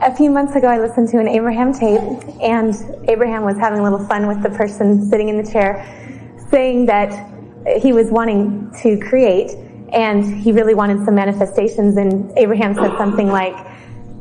A few months ago, I listened to an Abraham tape, and Abraham was having a little fun with the person sitting in the chair, saying that he was wanting to create, and he really wanted some manifestations, and Abraham said something like,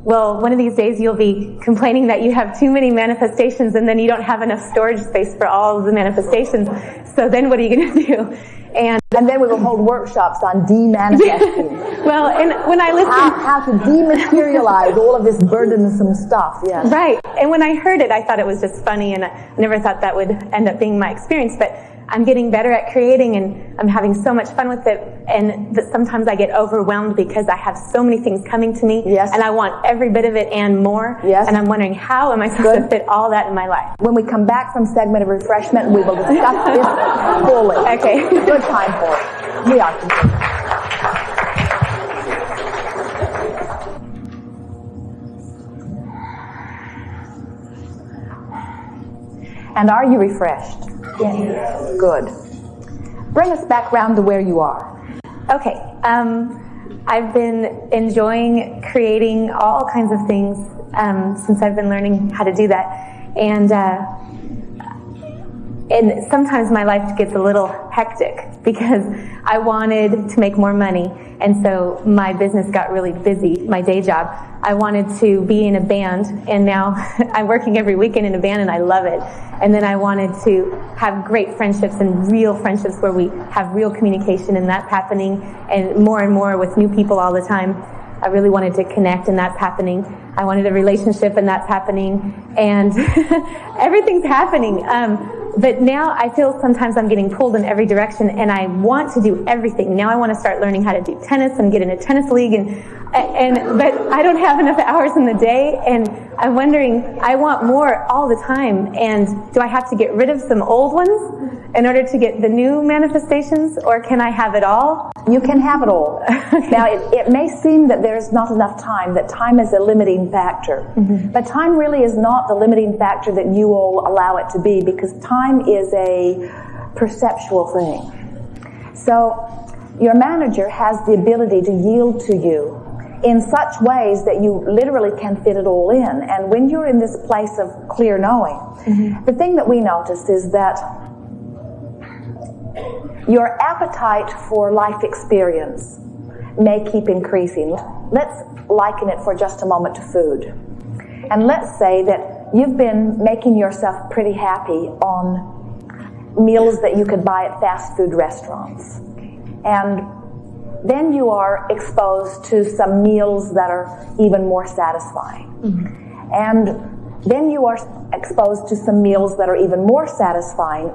well, one of these days you'll be complaining that you have too many manifestations and then you don't have enough storage space for all of the manifestations, so then what are you going to do? And then we will hold workshops on demanifesting. Well, and when I listened... How to dematerialize all of this burdensome stuff, yes. Right. And when I heard it, I thought it was just funny, and I never thought that would end up being my experience, but I'm getting better at creating, and I'm having so much fun with it, and that sometimes I get overwhelmed because I have so many things coming to me, yes. And I want every bit of it and more, yes. And I'm wondering, how am I supposed to fit all that in my life? When we come back from segment of refreshment, we will discuss this fully. Okay. Good time for it. We are continuing. And are you refreshed? Yes. Good. Bring us back round to where you are. Okay. I've been enjoying creating all kinds of things since I've been learning how to do that. And sometimes my life gets a little hectic because I wanted to make more money, and so my business got really busy, my day job. I wanted to be in a band, and now I'm working every weekend in a band, and I love it. And then I wanted to have great friendships and real friendships where we have real communication, and that's happening, and more with new people all the time. I really wanted to connect, and that's happening. I wanted a relationship, and that's happening. And everything's happening. But now I feel sometimes I'm getting pulled in every direction, and I want to do everything. Now I want to start learning how to do tennis and get in a tennis league, but I don't have enough hours in the day, and I'm wondering, I want more all the time, and do I have to get rid of some old ones in order to get the new manifestations, or can I have it all? You can have it all. Now, it may seem that there's not enough time, that time is a limiting factor. Mm-hmm. But time really is not the limiting factor that you all allow it to be, because time is a perceptual thing. So, your manager has the ability to yield to you in such ways that you literally can fit it all in. And when you're in this place of clear knowing, mm-hmm. the thing that we notice is that your appetite for life experience may keep increasing. Let's liken it for just a moment to food. And let's say that you've been making yourself pretty happy on meals that you could buy at fast food restaurants. And then you are exposed to some meals that are even more satisfying. Mm-hmm. And then you are exposed to some meals that are even more satisfying.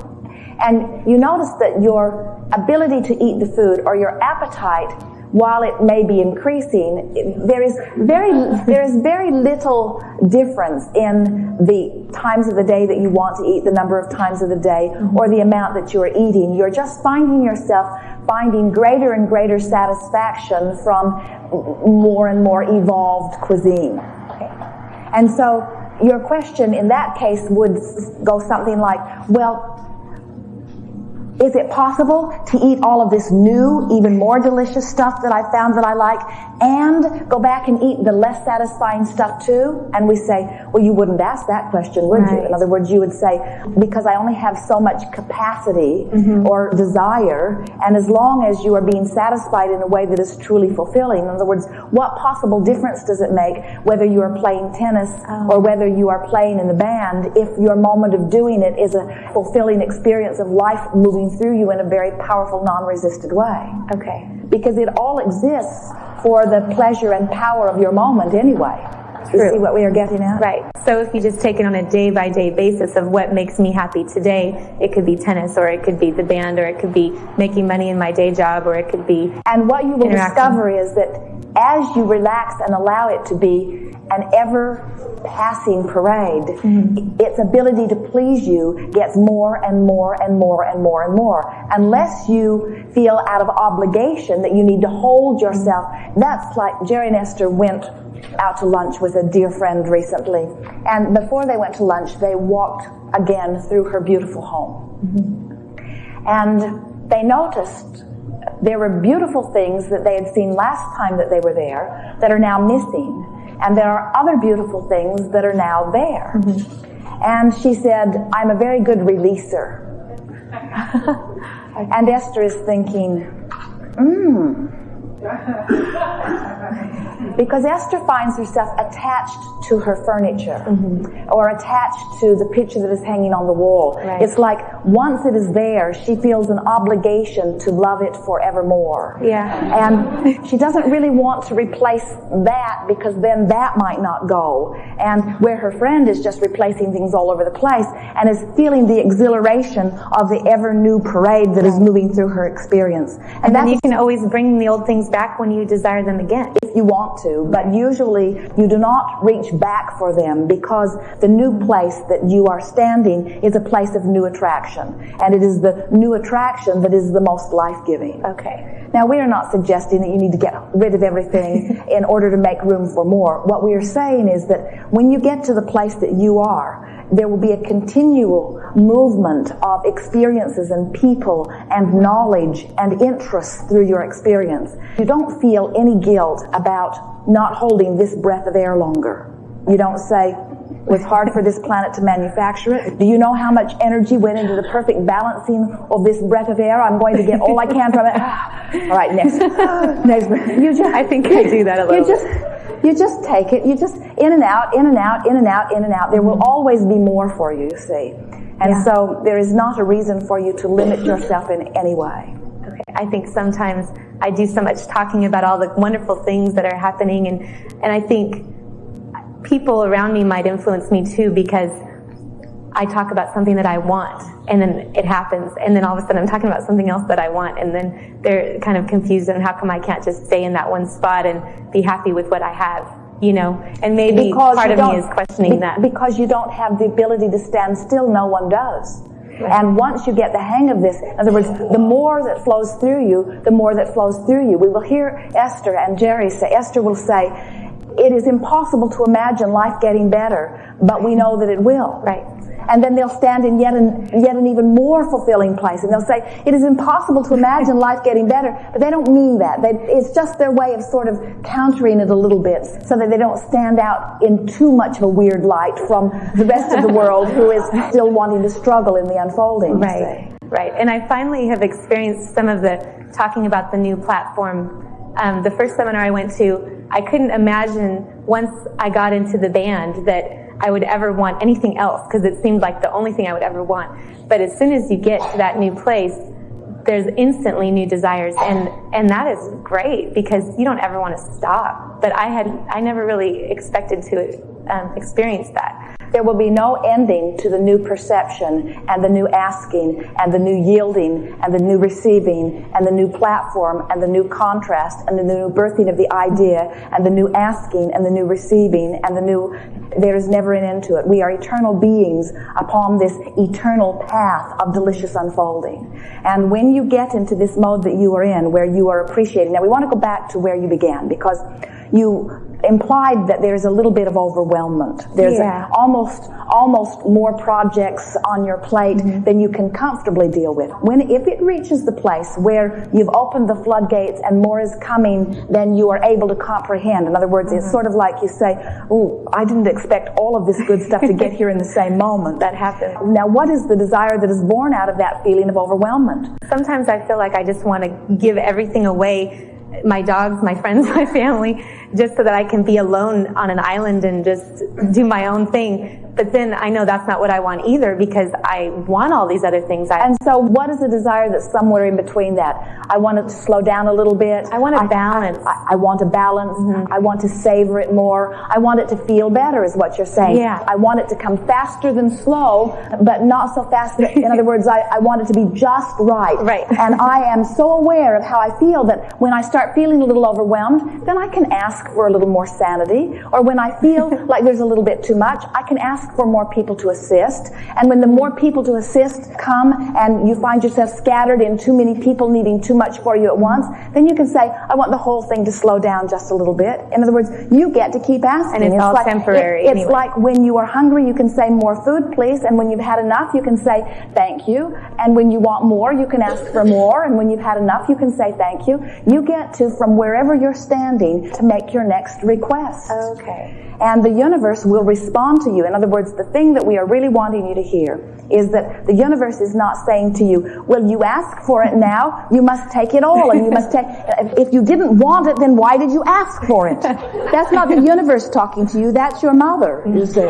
And you notice that your ability to eat the food, or your appetite, while it may be increasing, there is very little difference in the times of the day that you want to eat, the number of times of the day, mm-hmm. or the amount that you are eating. You're just finding yourself finding greater and greater satisfaction from more and more evolved cuisine. Okay. And so your question in that case would go something like, well, is it possible to eat all of this new, even more delicious stuff that I found that I like, and go back and eat the less satisfying stuff too? And we say, well, you wouldn't ask that question, would you? In other words, you would say, because I only have so much capacity mm-hmm. or desire, and as long as you are being satisfied in a way that is truly fulfilling, in other words, what possible difference does it make whether you are playing tennis or whether you are playing in the band if your moment of doing it is a fulfilling experience of life moving through you in a very powerful, non-resisted way? Okay. Because it all exists for the pleasure and power of your moment anyway. You see what we are getting at? Right. So if you just take it on a day-by-day basis of what makes me happy today, it could be tennis, or it could be the band, or it could be making money in my day job, or it could be... And what you will discover is that as you relax and allow it to be an ever-passing parade, mm-hmm. its ability to please you gets more and more and more and more and more. Unless you feel out of obligation that you need to hold yourself. That's like Jerry and Esther went out to lunch with a dear friend recently. And before they went to lunch, they walked again through her beautiful home. Mm-hmm. And they noticed there were beautiful things that they had seen last time that they were there that are now missing. and there are other beautiful things that are now there. And she said, I'm a very good releaser. And Esther is thinking, because Esther finds herself attached to her furniture or attached to the picture that is hanging on the wall. Right. It's like once it is there, she feels an obligation to love it forevermore. Yeah. And she doesn't really want to replace that because then that might not go. And where her friend is just replacing things all over the place and is feeling the exhilaration of the ever new parade that is moving through her experience. And then you can always bring the old things back when you desire them again. If you want to, but usually you do not reach back for them because the new place that you are standing is a place of new attraction. And it is the new attraction that is the most life-giving. Okay. Now, we are not suggesting that you need to get rid of everything in order to make room for more. What we are saying is that when you get to the place that you are, there will be a continual movement of experiences and people and knowledge and interest through your experience. You don't feel any guilt about not holding this breath of air longer. You don't say, it was hard for this planet to manufacture it. Do you know how much energy went into the perfect balancing of this breath of air? I'm going to get all I can from it. All right, next breath. I think I do that a little bit. You just take it. You just in and out, in and out, in and out, in and out. There will always be more for you, you see. And so there is not a reason for you to limit yourself in any way. Okay. I think sometimes I do so much talking about all the wonderful things that are happening, and I think people around me might influence me too because I talk about something that I want, and then it happens, and then all of a sudden I'm talking about something else that I want, and then they're kind of confused on how come I can't just stay in that one spot and be happy with what I have, you know? And maybe part of me is questioning that. Because you don't have the ability to stand still, no one does. And once you get the hang of this, in other words, the more that flows through you, the more that flows through you. We will hear Esther and Jerry say, Esther will say, it is impossible to imagine life getting better, but we know that it will. Right. And then they'll stand in yet an even more fulfilling place. And they'll say, it is impossible to imagine life getting better, but they don't mean that. It's just their way of sort of countering it a little bit so that they don't stand out in too much of a weird light from the rest of the world who is still wanting to struggle in the unfolding. Right, right. And I finally have experienced some of the talking about the new platform. The first seminar I went to, I couldn't imagine once I got into the band that I would ever want anything else because it seemed like the only thing I would ever want. But as soon as you get to that new place, there's instantly new desires, and that is great because you don't ever want to stop. But I never really expected to experience that. There will be no ending to the new perception and the new asking and the new yielding and the new receiving and the new platform and the new contrast and the new birthing of the idea and the new asking and the new receiving and the new. There is never an end to it. We are eternal beings upon this eternal path of delicious unfolding. And when you get into this mode that you are in, where you are appreciating. Now we want to go back to where you began because you implied that there's a little bit of overwhelmment. There's almost more projects on your plate than you can comfortably deal with. If it reaches the place where you've opened the floodgates and more is coming than you are able to comprehend, in other words, it's sort of like you say, "Ooh, I didn't expect all of this good stuff to get here in the same moment." That happens. Now, what is the desire that is born out of that feeling of overwhelmment? Sometimes I feel like I just want to give everything away. My dogs, my friends, my family, just so that I can be alone on an island and just do my own thing. But then I know that's not what I want either because I want all these other things. And so what is the desire that's somewhere in between that? I want it to slow down a little bit. I want a balance. I want a balance. I want to savor it more. I want it to feel better is what you're saying. Yeah. I want it to come faster than slow, but not so fast. In other words, I want it to be just right. Right. And I am so aware of how I feel that when I start feeling a little overwhelmed, then I can ask for a little more sanity. Or when I feel like there's a little bit too much, I can ask ask for more people to assist. And when the more people to assist come and you find yourself scattered in too many people needing too much for you at once, then you can say, I want the whole thing to slow down just a little bit. In other words, you get to keep asking. And it's all like, temporary. It's like when you are hungry, you can say, more food, please. And when you've had enough, you can say, thank you. And when you want more, you can ask for more. And when you've had enough, you can say, thank you. You get to, from wherever you're standing, to make your next request. Okay. And the universe will respond to you. In other words, the thing that we are really wanting you to hear is that the universe is not saying to you, well, you ask for it now, you must take it all, and you must take, if you didn't want it, then why did you ask for it? That's not the universe talking to you, that's your mother, you see.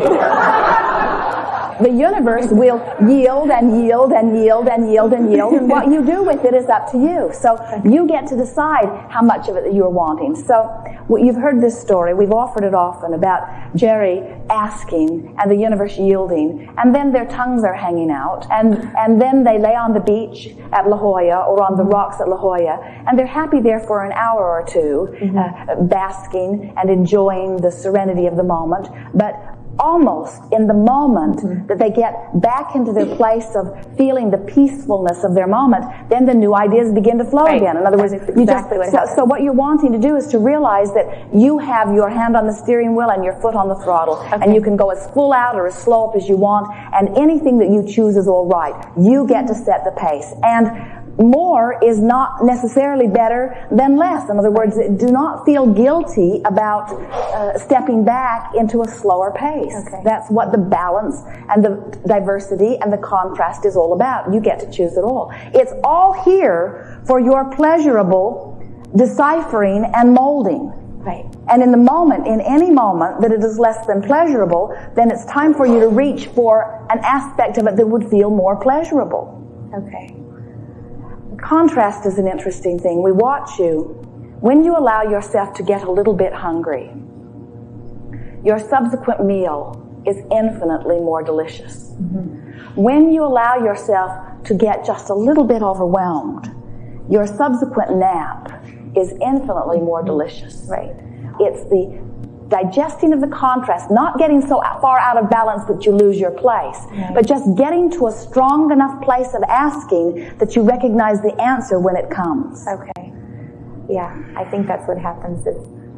The universe will yield and yield and yield and yield and yield, and what you do with it is up to you. So you get to decide how much of it that you're wanting. So you've heard this story, we've offered it often, about Jerry asking and the universe yielding, and then their tongues are hanging out, and then they lay on the beach at La Jolla or on the rocks at La Jolla, and they're happy there for an hour or two, basking and enjoying the serenity of the moment. But almost in the moment that they get back into their place of feeling the peacefulness of their moment, then the new ideas begin to flow again. In other words, so what you're wanting to do is to realize that you have your hand on the steering wheel and your foot on the throttle, and you can go as full out or as slow up as you want, and anything that you choose is all right. You get to set the pace. And more is not necessarily better than less. In other words, do not feel guilty about stepping back into a slower pace. That's what the balance and the diversity and the contrast is all about. You get to choose it all. It's all here for your pleasurable deciphering and molding. Right. And in the moment, in any moment that it is less than pleasurable, then it's time for you to reach for an aspect of it that would feel more pleasurable. Okay. Contrast is an interesting thing. We watch you. When you allow yourself to get a little bit hungry, your subsequent meal is infinitely more delicious. When you allow yourself to get just a little bit overwhelmed, your subsequent nap is infinitely more delicious. Right. It's the digesting of the contrast, not getting so far out of balance that you lose your place, but just getting to a strong enough place of asking that you recognize the answer when it comes. Okay. Yeah, I think that's what happens is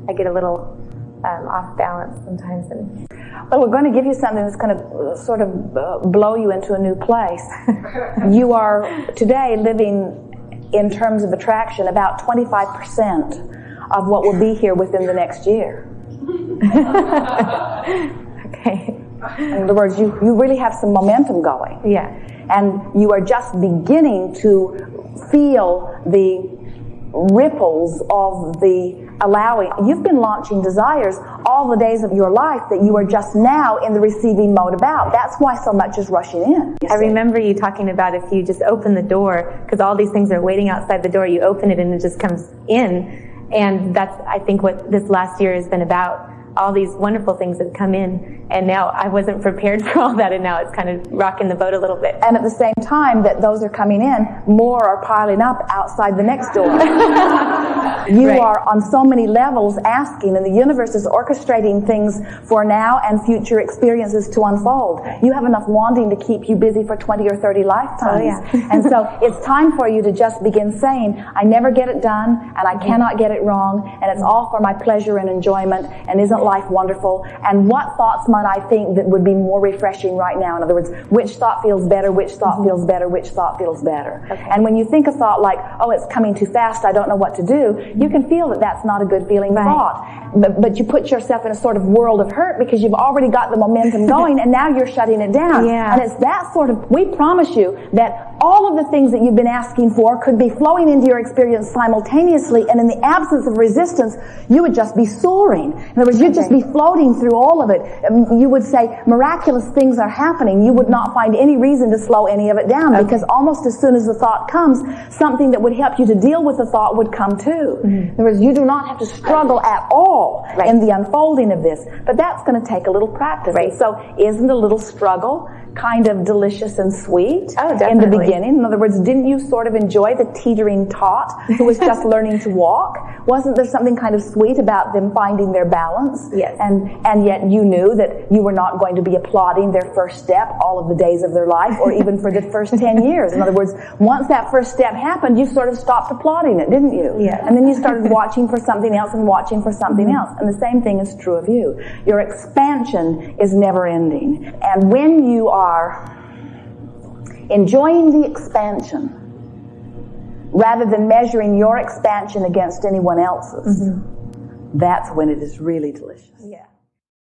I get a little off balance sometimes. Well, we're going to give you something that's going to sort of blow you into a new place. You are today living, in terms of attraction, about 25% of what will be here within the next year. Okay. In other words, you really have some momentum going. Yeah. And you are just beginning to feel the ripples of the allowing. You've been launching desires all the days of your life that you are just now in the receiving mode about. That's why so much is rushing in. I remember you talking about if you just open the door, because all these things are waiting outside the door, you open it and it just comes in. And that's, I think, what this last year has been about. All these wonderful things have come in, and now I wasn't prepared for all that, and now it's kind of rocking the boat a little bit. And at the same time that those are coming in, more are piling up outside the next door. You are on so many levels asking, and the universe is orchestrating things for now and future experiences to unfold. You have enough wanting to keep you busy for 20 or 30 lifetimes. And so it's time for you to just begin saying, I never get it done, and I cannot get it wrong, and it's all for my pleasure and enjoyment, and isn't life wonderful? And what thoughts might I think that would be more refreshing right now? In other words, which thought feels better, which thought feels better, which thought feels better. And when you think a thought like, oh, it's coming too fast, I don't know what to do, you can feel that that's not a good feeling thought. But you put yourself in a sort of world of hurt because you've already got the momentum going, and now you're shutting it down. And it's that sort of, we promise you that all of the things that you've been asking for could be flowing into your experience simultaneously, and in the absence of resistance, you would just be soaring. In other words, you'd just be floating through all of it. You would say, miraculous things are happening. You would not find any reason to slow any of it down, because almost as soon as the thought comes, something that would help you to deal with the thought would come too. do. In other words, you do not have to struggle at all in the unfolding of this, but that's going to take a little practice. Right. And so isn't a little struggle kind of delicious and sweet Oh, in the definitely. beginning? In other words, didn't you sort of enjoy the teetering tot who was just learning to walk? Wasn't there something kind of sweet about them finding their balance? Yes. And yet you knew that you were not going to be applauding their first step all of the days of their life, or even for the first 10 years. In other words, once that first step happened, you sort of stopped applauding it, didn't you? Yes. And then you started watching for something else and watching for something else. And the same thing is true of you. Your expansion is never ending. And when you are enjoying the expansion rather than measuring your expansion against anyone else's, that's when it is really delicious. Yeah.